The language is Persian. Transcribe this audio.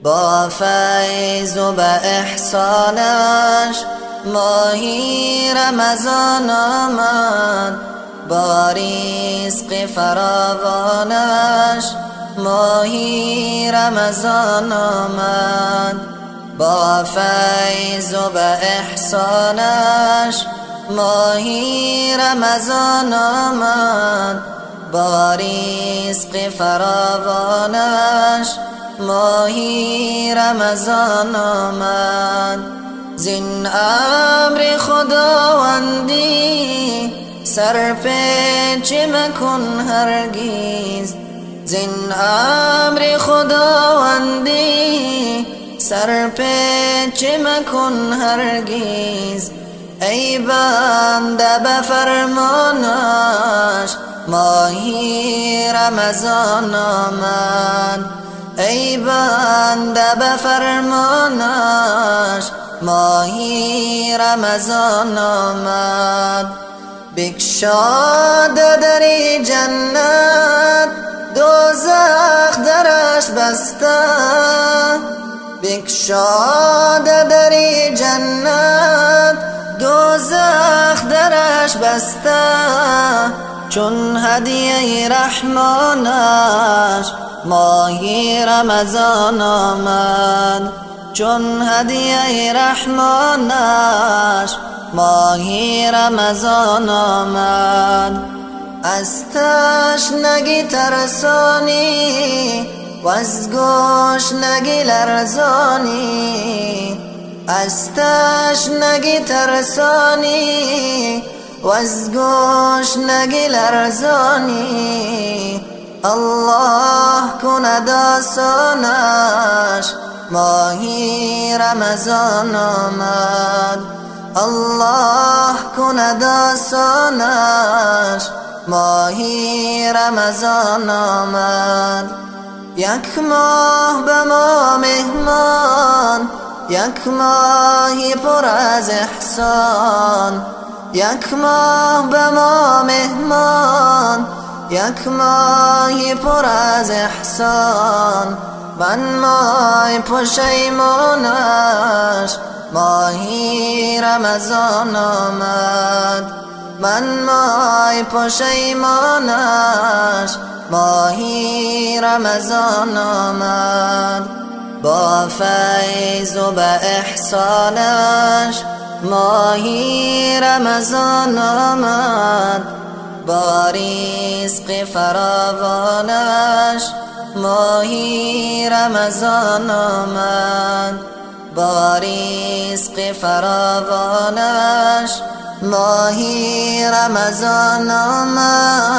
با فیض و به احسانش ماهی رمضان آمد، با رزق فراوانش ماهی رمضان آمد. با فیض و به احسانش ماهی رمضان آمد، با رزق فراوانش ماهی رمضان آمد. زین امر خداوندی سرپیچ مکن هرگز، زین امر خداوندی سرپیچ مکن هرگز. ای بنده به فرمانش ماهی رمضان آمد، ای بنده به فرمانش ماهی رمضان آمد. بگشاد در جنت دوزخ درش بسته، بگشاد در جنت دوزخ درش بسته. چون هدیه رحمانش ماهی رمضان آمد، چون هدیه رحمانش ماهی رمضان آمد. از تشنگی ترسانی و از گشنگی لرزانی، از تشنگی ترسانی و از گشنگی لرزانی. الله کند آسانش ماهی رمضان آمد، الله کند آسانش ماهی رمضان آمد. یک ماه به ما مهمان، یک ماهی پر از احسان، یک ماه به ما مهمان، یک ماهی پر از احسان. من مای پشیمانش ماهی رمضان آمد، من مای پشیمانش ماهی رمضان آمد. با فیض و به احسانش ماهی رمضان آمد، با رزق فراوانش ماهی رمضان آمد، با رزق فراوانش ماهی رمضان آمد.